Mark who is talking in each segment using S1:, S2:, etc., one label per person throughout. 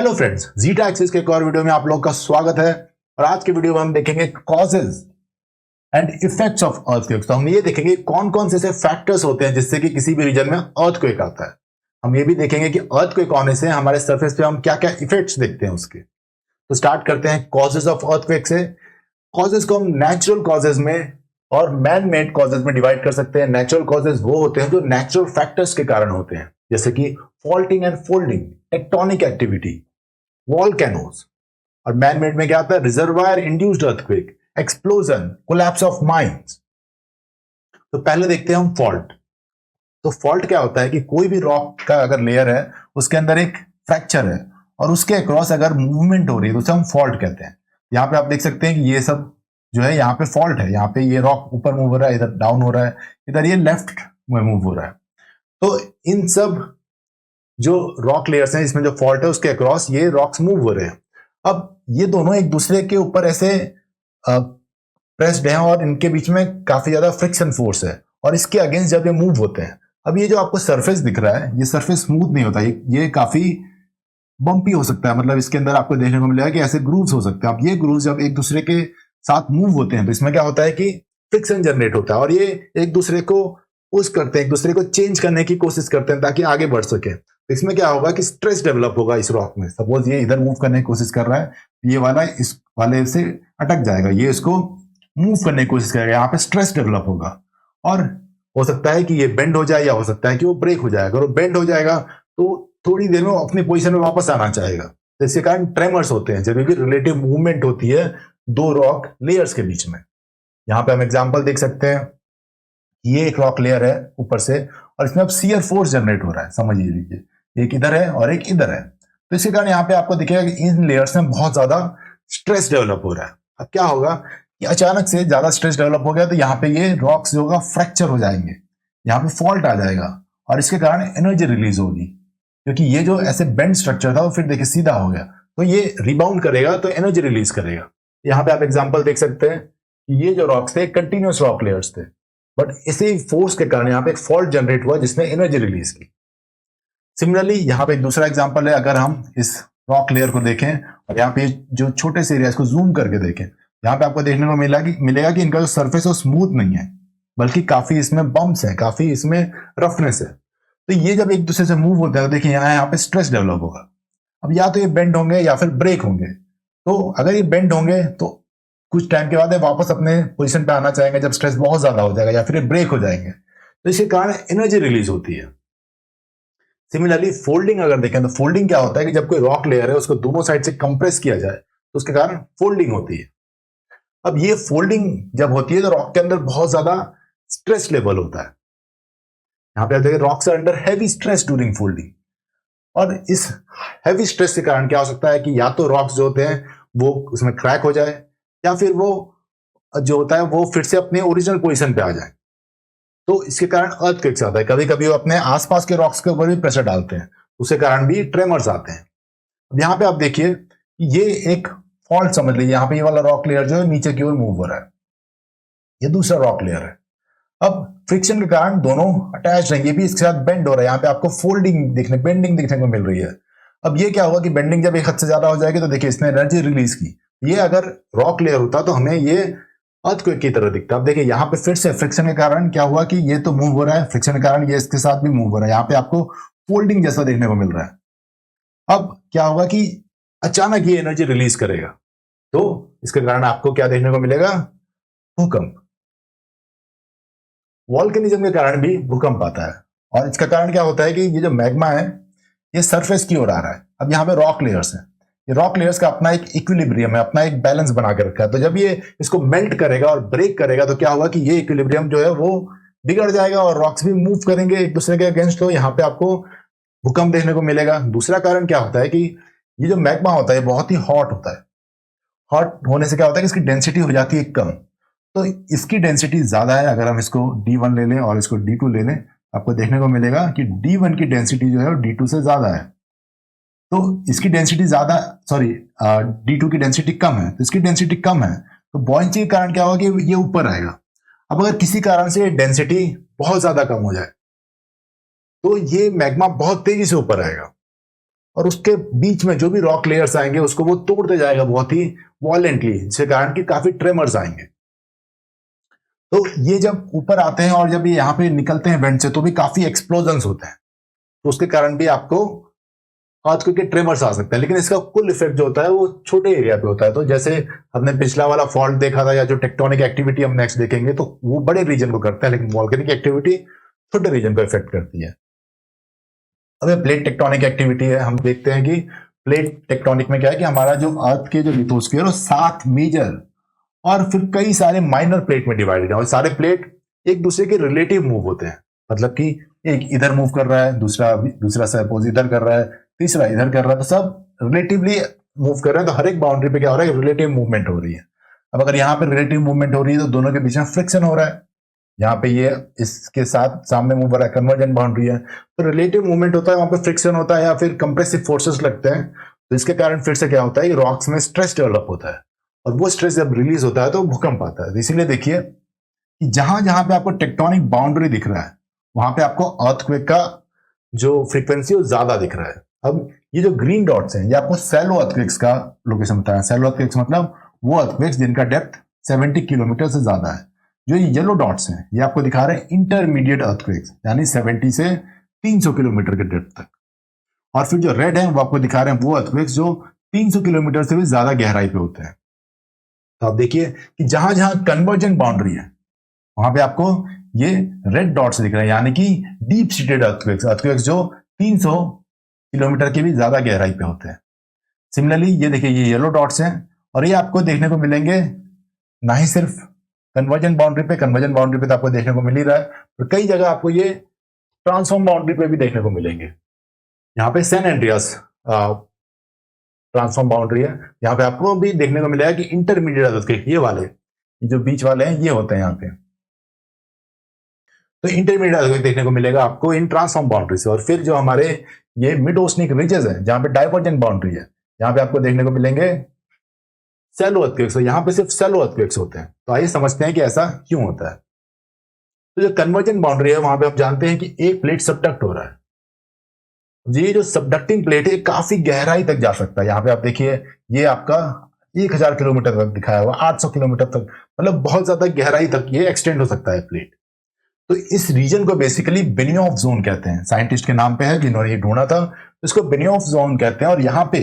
S1: Hello friends, zeta axis के एक और वीडियो में आप लोगों का स्वागत है। और आज के वीडियो में हम देखेंगे causes and effects of earthquakes. तो हम ये देखेंगे कौन कौन से ऐसे फैक्टर्स होते हैं जिससे कि किसी भी रीजन में अर्थक्वेक आता है। हम ये भी देखेंगे कि अर्थक्वेक आने से हमारे सरफेस पे हम क्या क्या इफेक्ट्स देखते हैं उसके। तो स्टार्ट करते हैं कॉजेज ऑफ अर्थक्वेक से। कॉजेज को हम नेचुरल कॉजेज में और मैन मेड कॉजेज में डिवाइड कर सकते हैं। नेचुरल कॉजेज वो होते हैं जो नेचुरल फैक्टर्स के कारण होते हैं, जैसे कि faulting and folding, tectonic activity, volcanoes. और मैन मेड में क्या आता है? Reservoir induced earthquake, explosion, collapse of mines. तो पहले देखते हैं हम फॉल्ट। तो फॉल्ट क्या होता है कि कोई भी रॉक का अगर लेयर है उसके अंदर एक फ्रैक्चर है और उसके अक्रॉस अगर मूवमेंट हो रही है तो उसे हम फॉल्ट कहते हैं। यहाँ पे आप देख सकते हैं कि ये सब जो है यहाँ पे फॉल्ट है। यहाँ पे ये रॉक ऊपर मूव हो रहा है, इधर डाउन हो रहा है, इधर ये लेफ्ट में मूव हो रहा है। तो इन सब जो रॉक लेयर्स हैं इसमें जो फॉल्ट है उसके अक्रॉस ये रॉक्स मूव हो रहे हैं। अब ये दोनों एक दूसरे के ऊपर ऐसे प्रेस्ड हैं और इनके बीच में काफी ज्यादा फ्रिक्शन फोर्स है और इसके अगेंस्ट जब ये मूव होते हैं, अब ये जो आपको सरफेस दिख रहा है ये सरफेस स्मूथ नहीं होता, ये काफी बम्पी हो सकता है। मतलब इसके अंदर आपको देखने को मिलेगा कि ऐसे ग्रूव्स हो सकते हैं। अब ये ग्रूव्स जब एक दूसरे के साथ मूव होते हैं तो इसमें क्या होता है कि फ्रिक्शन जनरेट होता है और ये एक दूसरे को पुश करते हैं, एक दूसरे को चेंज करने की कोशिश करते हैं ताकि आगे बढ़ सके। तो इसमें क्या होगा कि स्ट्रेस डेवलप होगा इस रॉक में। सपोज ये इधर मूव करने की कोशिश कर रहा है, ये वाला इस वाले से अटक जाएगा, ये इसको मूव करने की कोशिश करेगा, यहाँ पे स्ट्रेस डेवलप होगा और हो सकता है कि ये बेंड हो जाए या हो सकता है कि वो ब्रेक हो जाएगा। अगर वो बेंड हो जाएगा तो थोड़ी देर में वो अपनी पोजीशन में वापस आना चाहेगा। तो इसके कारण ट्रेमर्स होते हैं, जब भी रिलेटिव मूवमेंट होती है दो रॉक लेयर्स के बीच में। यहाँ पे हम एग्जाम्पल देख सकते हैं, ये एक रॉक लेयर है ऊपर से और इसमें अब शियर फोर्स जनरेट हो रहा है, समझ लीजिए, एक इधर है और एक इधर है। तो इसके कारण यहाँ पे आपको दिखेगा कि इन लेयर्स में बहुत ज्यादा स्ट्रेस डेवलप हो रहा है। अब क्या होगा कि अचानक से ज्यादा स्ट्रेस डेवलप हो गया तो यहाँ पे ये रॉक्स जो होगा फ्रैक्चर हो जाएंगे, यहाँ पे फॉल्ट आ जाएगा और इसके कारण एनर्जी रिलीज होगी, क्योंकि ये जो ऐसे बेंड स्ट्रक्चर था वो फिर देखिए सीधा हो गया तो ये रिबाउंड करेगा तो एनर्जी रिलीज करेगा। यहाँ पे आप एग्जाम्पल देख सकते हैं कि ये जो रॉक्स थे कंटिन्यूस रॉक लेयर्स थे, बट इसी फोर्स के कारण यहाँ पे एक फॉल्ट जनरेट हुआ जिसने एनर्जी रिलीज की। सिमिलरली यहाँ पे एक दूसरा एग्जांपल है, अगर हम इस रॉक लेयर को देखें और यहाँ पे जो छोटे से एरिया को जूम करके देखें, यहाँ पे आपको देखने को मिलेगा कि इनका जो सरफेस है स्मूथ नहीं है, बल्कि काफी इसमें बम्प्स है, काफी इसमें रफनेस है। तो ये जब एक दूसरे से मूव होता है तो देखिए यहाँ पे स्ट्रेस डेवलप होगा। अब या तो ये बेंड होंगे या फिर ब्रेक होंगे। तो अगर ये बेंड होंगे तो कुछ टाइम के बाद ये वापस अपने पोजीशन पे आना चाहेंगे जब स्ट्रेस बहुत ज्यादा हो जाएगा, या फिर ये ब्रेक हो जाएंगे, तो इसके कारण एनर्जी रिलीज होती है। सिमिलरली फोल्डिंग अगर देखें तो फोल्डिंग क्या होता है कि जब कोई रॉक लेयर है उसको दोनों साइड से कंप्रेस किया जाए तो उसके कारण फोल्डिंग होती है। अब ये फोल्डिंग जब होती है तो रॉक के अंदर बहुत ज्यादा स्ट्रेस लेवल होता है। यहाँ पे देखिए rocks are under heavy stress during folding, और इस हैवी स्ट्रेस के कारण क्या हो सकता है कि या तो रॉक्स जो होते हैं वो उसमें क्रैक हो जाए या फिर वो जो होता है वो फिर से अपने ओरिजिनल पोजीशन पे आ जाए। तो इसके कारण अर्थक्वेक्स आता है। कभी कभी वो अपने आसपास के रॉक्स के ऊपर भी प्रेशर डालते हैं, उसके कारण भी ट्रेमर्स आते हैं। अब यहाँ पे आप देखिए ये एक फॉल्ट समझ लीजिए, यहाँ पे ये वाला रॉक लेयर जो है नीचे की ओर मूव हो रहा है, ये दूसरा रॉक लेयर है। अब फ्रिक्शन के कारण दोनों अटैच है, ये भी इसके साथ बेंड हो रहा है, यहाँ पे आपको बेंडिंग देखने को मिल रही है। अब ये क्या होगा कि बेंडिंग जब एक हद से ज्यादा हो जाएगी तो देखिए इसने एनर्जी रिलीज की। ये अगर रॉक लेयर होता तो हमें ये अर्थक्वेक की तरह दिखता। अब देखिए यहाँ पे फिर से फ्रिक्शन के कारण क्या हुआ कि ये तो मूव हो रहा है, फ्रिक्शन के कारण ये इसके साथ भी मूव हो रहा है, यहाँ पे आपको फोल्डिंग जैसा देखने को मिल रहा है। अब क्या होगा कि अचानक ये एनर्जी रिलीज करेगा तो इसके कारण आपको क्या देखने को मिलेगा? भूकंप। वॉल्केनिज्म के कारण भी भूकंप आता है और इसका कारण क्या होता है कि ये जो मैग्मा है ये सरफेस की ओर आ रहा है। अब यहाँ पे रॉक लेयर्स हैं, ये रॉक लेयर्स का अपना एक इक्विलिब्रियम है, अपना एक बैलेंस बना के रखा है। तो जब ये इसको मेल्ट करेगा और ब्रेक करेगा तो क्या होगा कि ये इक्विलिब्रियम जो है वो बिगड़ जाएगा और रॉक्स भी मूव करेंगे एक दूसरे के अगेंस्ट, तो यहाँ पे आपको भूकंप देखने को मिलेगा। दूसरा कारण क्या होता है कि ये जो मैग्मा होता है बहुत ही हॉट होता है। हॉट होने से क्या होता है कि इसकी डेंसिटी हो जाती है कम, तो इसकी डेंसिटी ज्यादा है। अगर हम इसको D1 ले लें और इसको D2 ले लें, आपको देखने को मिलेगा कि D1 की डेंसिटी जो है वो D2 से ज्यादा है। तो इसकी डेंसिटी ज्यादा, सॉरी D2 की डेंसिटी कम है, तो इसकी डेंसिटी कम है, तो बॉयंसी के कारण क्या होगा कि ये ऊपर आएगा। अब अगर किसी कारण से डेंसिटी बहुत ज्यादा कम हो जाए तो ये मैग्मा बहुत तेजी से ऊपर आएगा। और उसके बीच में जो भी रॉक लेयर्स आएंगे उसको वो तोड़ते जाएगा बहुत ही वॉलेंटली, जिसके कारण कि काफी ट्रेमर्स आएंगे। तो ये जब ऊपर आते हैं और जब ये यहाँ पे निकलते हैं वेंट से तो भी काफी एक्सप्लोजन्स होते हैं, तो उसके कारण भी आपको अर्थक्वेक के ट्रेमर्स आ सकते हैं। लेकिन इसका कुल इफेक्ट जो होता है वो छोटे एरिया पे होता है। तो जैसे हमने पिछला वाला फॉल्ट देखा था या जो टेक्टोनिक एक्टिविटी हम नेक्स्ट देखेंगे तो वो बड़े रीजन को करता है, लेकिन वॉल्केनिक एक्टिविटी छोटे रीजन को इफेक्ट करती है। अब प्लेट टेक्टोनिक एक्टिविटी है, हम देखते हैं कि प्लेट टेक्टोनिक में क्या है कि हमारा जो अर्थ के जो लिथोस्फीयर है 7 मेजर और फिर कई सारे माइनर प्लेट में डिवाइडेड है, और सारे प्लेट एक दूसरे के रिलेटिव मूव होते हैं। मतलब कि एक इधर मूव कर रहा है, दूसरा सपोज इधर कर रहा है, तीसरा इधर कर रहा है, तो सब रिलेटिवली मूव कर रहे हैं। तो हर एक बाउंड्री पे क्या हो रहा है, रिलेटिव मूवमेंट हो रही है। अब अगर यहाँ पे रिलेटिव मूवमेंट हो रही है तो दोनों के बीच में फ्रिक्शन हो रहा है। यहाँ पे ये इसके साथ सामने मूव हो रहा है, कन्वर्जेंट बाउंड्री है, तो रिलेटिव मूवमेंट होता है, वहां पे फ्रिक्शन होता है या फिर कंप्रेसिव फोर्सेस लगते हैं। तो इसके कारण फिर से क्या होता है, रॉक्स में स्ट्रेस डेवलप होता है, और वो स्ट्रेस जब रिलीज होता है तो भूकंप आता है। इसीलिए देखिए कि जहां जहां पे आपको टेक्टोनिक बाउंड्री दिख रहा है वहां पे आपको अर्थक्वेक का जो फ्रीक्वेंसी वो ज्यादा दिख रहा है। अब ये जो ग्रीन डॉट्स हैं ये आपको सैलो अर्थक्वेक्स का लोकेशन बताया। सैलो अर्थक्वेक्स मतलब वो अर्थक्वेक्स जिनका डेप्थ 70 किलोमीटर से ज्यादा है। जो येलो डॉट्स हैं ये आपको दिखा रहे हैं इंटरमीडिएट अर्थक्वेक्स, यानी 70 से 300 किलोमीटर के डेप्थ तक। और फिर जो रेड है वो आपको दिखा रहे हैं वो अर्थक्वेक्स जो 300 किलोमीटर से भी ज्यादा गहराई पे होते हैं। तो आप देखिए कि जहां जहां कन्वर्जेंट बाउंड्री है वहां पे आपको ये रेड डॉट्स दिख रहे हैं, यानी कि डीप सीटेड अर्थक्वेक्स जो 300 किलोमीटर के भी ज्यादा गहराई पे होते हैं। सिमिलरली ये देखिए ये येलो डॉट्स हैं, और ये आपको देखने को मिलेंगे ना ही सिर्फ कन्वर्जेंट बाउंड्री पे तो आपको देखने को मिल ही रहा है, और कई जगह आपको ये ट्रांसफॉर्म बाउंड्री पे भी देखने को मिलेंगे। यहाँ पे सैन एंड्रियास ट्रांसफॉर्म बाउंड्री है, यहाँ पे आपको भी देखने को मिलेगा कि इंटरमीडिएट अर्थक्वेक ये वाले जो बीच वाले हैं ये होते हैं यहाँ पे। तो इंटरमीडिएट अर्थक्वेक देखने को मिलेगा आपको इन ट्रांसफॉर्म बाउंड्री से। और फिर जो हमारे ये मिड ओशनिक रिजेस है जहां पे डाइवर्जेंट बाउंड्री है, यहाँ पे आपको देखने को मिलेंगे सैलो अर्थक्वेक्स। यहाँ पे सिर्फ सैलो अर्थक्वेक्स होते हैं। तो आइए समझते हैं कि ऐसा क्यों होता है। तो जो कन्वर्जेंट बाउंड्री है वहां पे आप जानते हैं कि एक प्लेट सबडक्ट हो रहा है। ये जो सबडक्टिंग प्लेट है काफी गहराई तक जा सकता है। यहाँ पे आप देखिए ये आपका 1000 किलोमीटर तक दिखाया हुआ, 800 किलोमीटर तक, मतलब बहुत ज्यादा गहराई तक ये एक्सटेंड हो सकता है प्लेट। तो इस रीजन को बेसिकली बेनियोफ जोन कहते हैं। साइंटिस्ट के नाम पे है जिन्होंने ये ढूंढा था, इसको बेनियोफ जोन कहते हैं। और यहाँ पे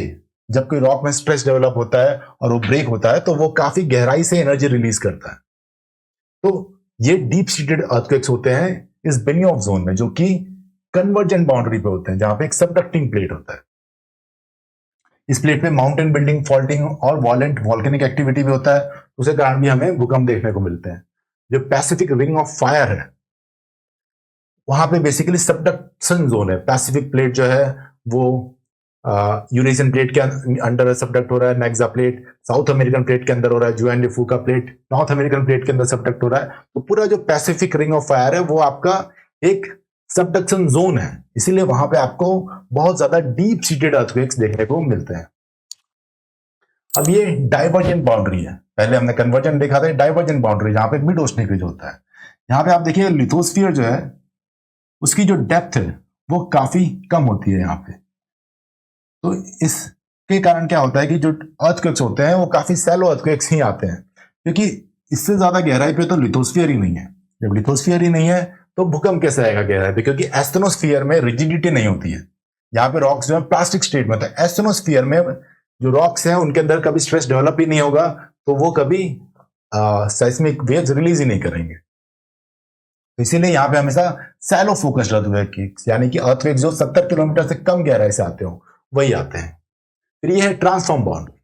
S1: जब कोई रॉक में स्ट्रेस डेवलप होता है और वो ब्रेक होता है तो वो काफी गहराई से एनर्जी रिलीज करता है। तो ये डीप सीटेड अर्थक्वेक्स होते हैं इस बेनियोफ जोन में, जो कि कन्वर्जेंट बाउंड्री पे होते हैं जहां पे एक सबडक्टिंग प्लेट होता है। इस प्लेट पे माउंटेन बिल्डिंग, फॉल्टिंग और वॉलेंट वॉल्केनिक एक्टिविटी भी होता है, उसके कारण भी हमें भूकंप देखने को मिलते हैं। जो पैसिफिक रिंग ऑफ फायर है वहां पे बेसिकली सबडक्शन जोन है। पैसिफिक प्लेट जो है वो यूरेशियन प्लेट के अंडर सबडक्ट हो रहा है, Nexa plate south American plate के अंदर हो रहा है, जुआन डिफू का प्लेट नॉर्थ अमेरिकन प्लेट के अंदर सबडक्ट हो रहा है। तो पूरा जो पैसिफिक रिंग ऑफ फायर है वो आपका एक सबडक्शन जोन है, इसीलिए वहां पे आपको बहुत ज्यादा डीप सीटेड अर्थक्वेक्स देखने को मिलते हैं। अब ये डाइवर्जेंट बाउंड्री है, पहले हमने कन्वर्जेंट देखा था, डाइवर्जेंट बाउंड्री जहां पे मिड ओशनिक रिज होता है। यहाँ पे आप देखिए लिथोस्फीयर जो है उसकी जो डेप्थ है वो काफी कम होती है यहाँ पे। तो इसके कारण क्या होता है कि जो अर्थक्वेक्स होते हैं वो काफी सैलो अर्थक्वेक्स ही आते हैं, क्योंकि इससे ज्यादा गहराई पे तो लिथोस्फीयर ही नहीं है। जब लिथोस्फीयर ही नहीं है तो भूकंप कैसे आएगा गहराई पे, क्योंकि एस्टेनोस्फीयर में रिजिडिटी नहीं होती है। यहाँ पे रॉक्स जो है प्लास्टिक स्टेट में, तो एस्टेनोस्फीयर में जो रॉक्स हैं उनके अंदर कभी स्ट्रेस डेवलप ही नहीं होगा, तो वो कभी सेस्मिक वेव्स रिलीज ही नहीं करेंगे। इसीलिए यहाँ पे हमेशा सैलो फोकस्ड अर्थक्वेक्स, यानी कि अर्थक्वेक्स जो 70 किलोमीटर से कम गहराई से आते हो वही आते हैं। फिर ये है ट्रांसफॉर्म बाउंड्री।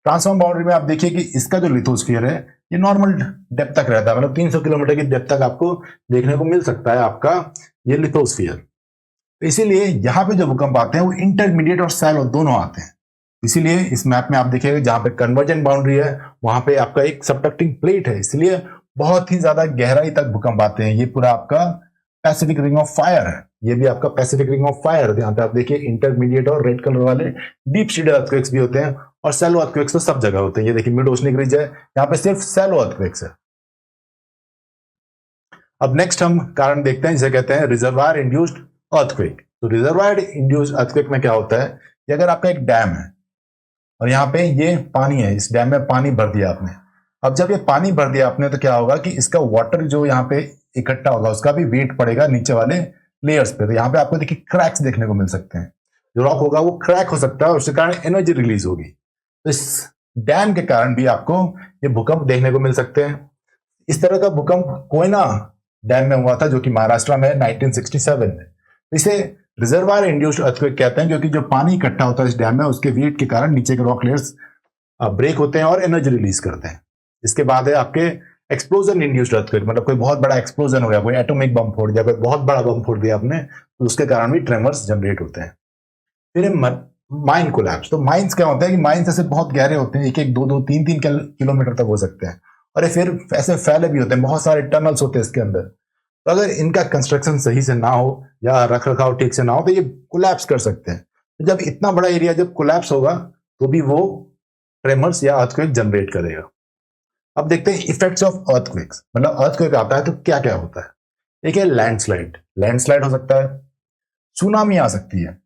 S1: ट्रांसफॉर्म बाउंड्री में आप देखिए कि इसका जो लिथोस्फीयर है ये नॉर्मल डेप्थ तक रहता है, मतलब 300 किलोमीटर की डेप्थ तक आपको देखने को मिल सकता है आपका ये लिथोस्फीयर। तो इसीलिए यहाँ पे जो भूकंप आते हैं वो इंटरमीडिएट और सैलो दोनों आते हैं। इसीलिए इस मैप में आप देखिएगा जहां पे कन्वर्जेंट बाउंड्री है वहां पे आपका एक सबडक्टिंग प्लेट है, इसलिए बहुत ही ज्यादा गहराई तक भूकंप आते हैं। ये पूरा आपका पैसिफिक रिंग ऑफ फायर है, ये भी आपका पैसिफिक रिंग ऑफ फायर है। यहाँ पे आप देखिए इंटरमीडिएट और रेड कलर वाले डीप सीटेड अर्थक्वेक्स भी होते हैं, और सैलो अर्थक्वेक्स तो सब जगह होते हैं। ये देखिए मिड ओशनिक रिज है, यहाँ पे सिर्फ सैलो अर्थक्वेक्स है। अब नेक्स्ट हम कारण देखते हैं जिसे कहते हैं रिजर्वायर इंड्यूस्ड अर्थक्वेक। तो रिजर्वायर इंड्यूस्ड अर्थक्वेक में क्या होता है ये अगर आपका एक डैम है और यहाँ पे ये पानी है, इस डैम में पानी भर दिया आपने। अब जब ये पानी भर दिया आपने तो क्या होगा कि इसका वाटर जो यहाँ पे इकट्ठा होगा उसका भी वेट पड़ेगा नीचे वाले लेयर्स पे। तो यहाँ पे आपको देखिए क्रैक्स देखने को मिल सकते हैं, जो रॉक होगा वो क्रैक हो सकता है और उसके कारण एनर्जी रिलीज होगी। तो इस डैम के कारण भी आपको ये भूकंप देखने को मिल सकते हैं। इस तरह का भूकंप कोयना डैम में हुआ था जो कि महाराष्ट्र में 1967 में। इसे रिजर्वायर इंड्यूस्ड अर्थक्वेक कहते हैं, क्योंकि जो पानी इकट्ठा होता है इस डैम में उसके वेट के कारण नीचे के रॉक लेयर्स ब्रेक होते हैं और एनर्जी रिलीज करते हैं। इसके बाद है आपके एक्सप्लोजन इंड्यूस्ड अर्थक्वेक, मतलब कोई बहुत बड़ा एक्सप्लोजन हो गया, कोई एटॉमिक बम फोड़ दिया, कोई बहुत बड़ा बम फोड़ दिया आपने, तो उसके कारण भी ट्रेमर्स जनरेट होते हैं। फिर माइन कोलैप्स। तो माइंस क्या होता है कि माइंस ऐसे बहुत गहरे होते हैं, 1-1, 2-2, 3-3 किलोमीटर तक हो सकते हैं और ये फिर ऐसे फैले भी होते हैं, बहुत सारे टनल्स होते हैं इसके अंदर। तो अगर इनका कंस्ट्रक्शन सही से ना हो या रख रखाव ठीक से ना हो तो ये कोलैप्स कर सकते हैं। तो जब इतना बड़ा एरिया जब कोलैप्स होगा तो भी वो ट्रेमर्स या अर्थक्वेक जनरेट करेगा। अब देखते हैं इफेक्ट्स ऑफ अर्थक्वेक्स, मतलब अर्थक्वेक आता है तो क्या क्या होता है। एक है लैंडस्लाइड, लैंडस्लाइड हो सकता है, सुनामी आ सकती है,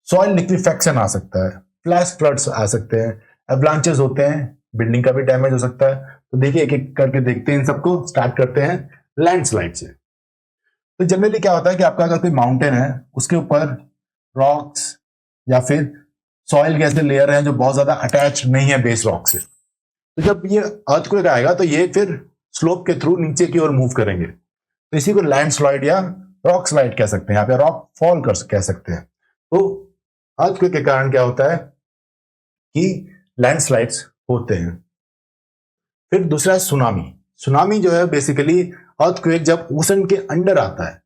S1: सॉइल लिक्विफेक्शन आ सकता है, फ्लैश फ्लड्स आ सकते हैं, एवलांचेस होते हैं, बिल्डिंग का भी डैमेज हो सकता है। तो देखिए एक एक करके देखते हैं इन सबको। स्टार्ट करते हैं लैंडस्लाइड से। तो जनरली क्या होता है कि आपका अगर कोई माउंटेन है उसके ऊपर रॉक्स या फिर सॉइल के ऐसे लेयर हैं जो बहुत ज्यादा अटैच नहीं है बेस रॉक से, तो जब ये अर्थक्वेक आएगा तो ये फिर स्लोप के थ्रू नीचे की ओर मूव करेंगे। तो इसी को लैंडस्लाइड या रॉक स्लाइड कह सकते हैं, यहाँ पे रॉक फॉल कह सकते हैं। तो अर्थक्वेक के कारण क्या होता है कि लैंडस्लाइड्स होते हैं। फिर दूसरा है सुनामी। सुनामी जो है बेसिकली अर्थक्वेक जब ओशन के अंडर आता है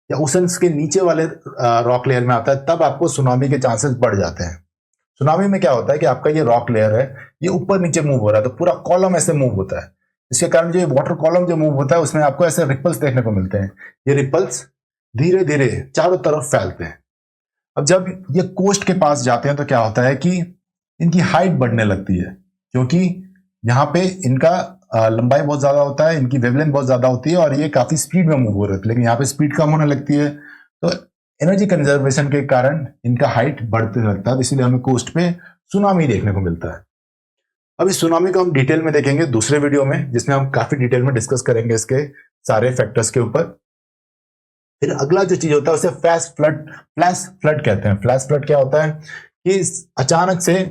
S1: या ओशन के नीचे वाले रॉक लेयर में आता है तब आपको सुनामी के चांसेस बढ़ जाते हैं। सुनामी में क्या होता है कि आपका ये रॉक लेयर है ये ऊपर नीचे मूव हो रहा है, तो पूरा कॉलम ऐसे मूव होता है। इसके कारण जो ये वाटर कॉलम जो मूव होता है उसमें आपको ऐसे रिपल्स देखने को मिलते हैं। ये रिपल्स धीरे धीरे चारों तरफ फैलते हैं। अब जब ये कोस्ट के पास जाते हैं तो क्या होता है कि इनकी हाइट बढ़ने लगती है, क्योंकि यहाँ पे इनका लंबाई बहुत ज्यादा होता है, इनकी वेवलेंथ बहुत ज्यादा होती है और ये काफी स्पीड में मूव हो रहे थे, लेकिन यहाँ पे स्पीड कम होने लगती है। तो एनर्जी कंजर्वेशन के कारण इनका हाइट बढ़ने लगता है, इसीलिए हमें कोस्ट पे सुनामी देखने को मिलता है। अब इस सुनामी को हम डिटेल में देखेंगे दूसरे वीडियो में, जिसमें हम काफी डिटेल में डिस्कस करेंगे इसके सारे फैक्टर्स के ऊपर। फिर अगला जो चीज होता है उसे फ्लैश फ्लड कहते हैं। फ्लैश फ्लड क्या होता है कि अचानक से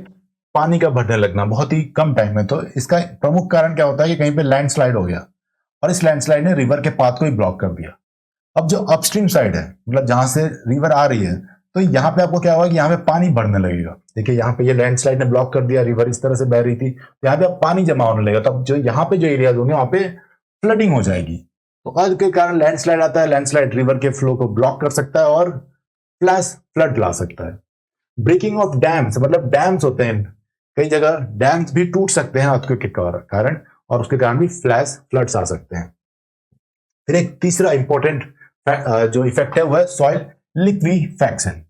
S1: पानी का भरने लगना बहुत ही कम टाइम में। तो इसका प्रमुख कारण क्या होता है कि कहीं पे लैंडस्लाइड हो गया और इस लैंडस्लाइड ने रिवर के पाथ को ही ब्लॉक कर दिया। अब जो अपस्ट्रीम साइड है, मतलब जहां से रिवर आ रही है, तो यहाँ पे आपको क्या होगा कि यहाँ पे पानी बढ़ने लगेगा। देखिए यहाँ पे ये लैंडस्लाइड ने ब्लॉक कर दिया, रिवर इस तरह से बह रही थी, तो यहाँ पे अब पानी जमा होने लगेगा। तो अब जो यहाँ पे जो एरियाज होंगे वहां पे फ्लडिंग हो जाएगी। तो अर्थ के कारण लैंडस्लाइड आता है, लैंडस्लाइड रिवर के फ्लो को ब्लॉक कर सकता है और फ्लैश फ्लड ला सकता है। ब्रेकिंग ऑफ डैम्स, मतलब डैम्स होते हैं कई जगह, डैम्स भी टूट सकते हैं अर्थक्वेक के कारण और उसके कारण भी फ्लैश फ्लड्स आ सकते हैं। फिर एक तीसरा इंपॉर्टेंट जो इफेक्ट है वो है सॉइल लिक्विफेक्शन।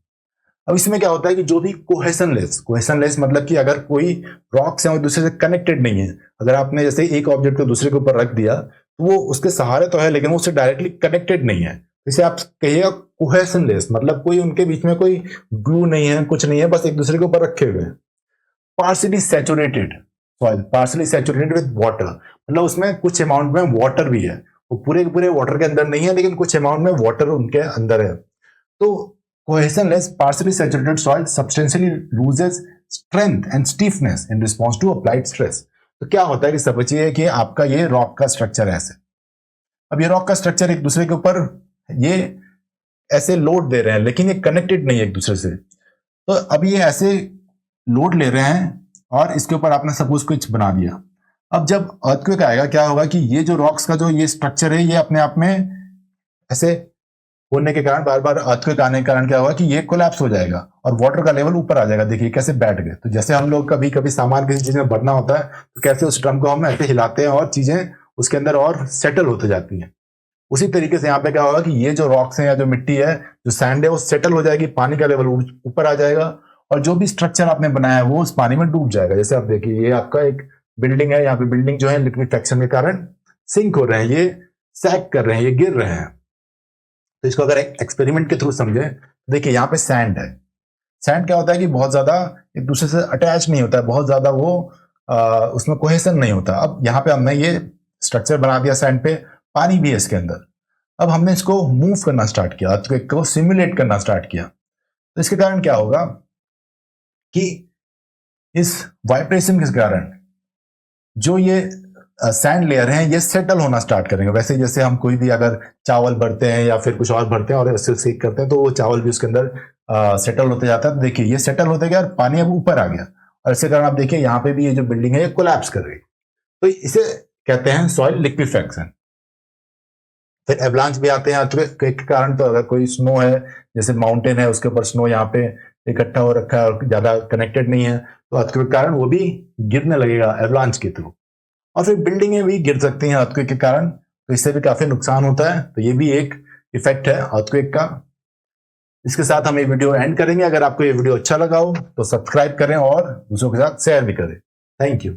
S1: अब इसमें क्या होता है कि जो भी कोहेशनलेस मतलब कि अगर कोई रॉक्स है और दूसरे से कनेक्टेड नहीं है, अगर आपने जैसे एक ऑब्जेक्ट को दूसरे के ऊपर रख दिया तो वो उसके सहारे तो है लेकिन वो उससे डायरेक्टली कनेक्टेड नहीं है, इसे आप कहिएगा कोहेशनलेस, मतलब कोई उनके बीच में कोई ग्लू नहीं है, कुछ नहीं है, बस एक दूसरे के ऊपर रखे हुए हैं। Partially saturated soil, partially saturated with water, मतलब उसमें कुछ अमाउंट में वाटर भी है, वो पूरे के पूरे वाटर के अंदर नहीं है लेकिन कुछ अमाउंट में वाटर उनके अंदर है। तो cohesionless partially saturated soil substantially loses strength and stiffness in response to applied stress। तो क्या होता है कि समझिए कि आपका ये रॉक का स्ट्रक्चर है ऐसे। अब ये रॉक का स्ट्रक्चर एक दूसरे के ऊपर ये ऐसे लोड दे रहे हैं लेकिन ये कनेक्टेड नहीं है एक दूसरे से। तो अब ये ऐसे लोड ले रहे हैं और इसके ऊपर आपने सपोज कुछ बना दिया। अब जब अर्थक्वेक आएगा क्या होगा कि ये जो रॉक्स का जो ये स्ट्रक्चर है ये अपने आप में ऐसे होने के कारण बार बार अर्थक्वेक आने के कारण क्या होगा कि ये कोलैप्स हो जाएगा और वाटर का लेवल ऊपर आ जाएगा। देखिए कैसे बैठ गए। तो जैसे हम लोग कभी कभी सामान किसी चीज में भरना होता है तो कैसे उस ड्रम को हम ऐसे हिलाते हैं और चीजें उसके अंदर और सेटल होते जाती हैं, उसी तरीके से यहाँ पे क्या होगा कि ये जो रॉक्स हैं या जो मिट्टी है जो सैंड है वो सेटल हो जाएगी, पानी का लेवल ऊपर आ जाएगा और जो भी स्ट्रक्चर आपने बनाया है वो उस पानी में डूब जाएगा। जैसे आप देखिए ये आपका एक बिल्डिंग है, यहाँ पे बिल्डिंग जो है लिक्विफेक्शन के कारण सिंक हो रहे हैं, ये सैग कर रहे हैं, ये गिर रहे हैं। तो इसको अगर एक एक्सपेरिमेंट के थ्रू समझे, देखिए यहाँ पे सैंड है, सैंड क्या होता है कि बहुत ज्यादा एक दूसरे से अटैच नहीं होता है, बहुत ज्यादा वो उसमें कोहेसन नहीं होता। अब यहाँ पे हमने ये स्ट्रक्चर बना दिया सैंड पे, पानी भी है इसके अंदर। अब हमने इसको मूव करना स्टार्ट किया, अर्थक्वेक को सिमुलेट करना स्टार्ट किया, तो इसके कारण क्या होगा कि इस वाइब्रेशन के कारण जो ये सैंड लेयर हैं ये सेटल होना स्टार्ट करेंगे। वैसे जैसे हम कोई भी अगर चावल भरते हैं या फिर कुछ और भरते हैं और ऐसे सेक करते हैं तो वो चावल भी उसके अंदर सेटल होते जाता है। तो देखिए ये सेटल होते गया और पानी अब ऊपर आ गया, और इसके कारण आप देखिए यहाँ पे भी ये जो बिल्डिंग है ये कोलैप्स कर गई। तो इसे कहते हैं सॉइल लिक्विफेक्शन। फिर एवलांच भी आते हैं अर्थक्वेक के कारण। तो अगर कोई स्नो है, जैसे माउंटेन है, उसके ऊपर स्नो यहाँ पे इकट्ठा हो रखा है और ज्यादा कनेक्टेड नहीं है, तो अर्थक्वेक के कारण वो भी गिरने लगेगा एवलांच के थ्रू। और फिर बिल्डिंगें भी गिर सकती हैं अर्थक्वेक के कारण, तो इससे भी काफी नुकसान होता है। तो ये भी एक इफेक्ट है अर्थक्वेक का। इसके साथ हम ये वीडियो एंड करेंगे। अगर आपको ये वीडियो अच्छा लगा हो तो सब्सक्राइब करें और दूसरों के साथ शेयर भी करें। Thank you.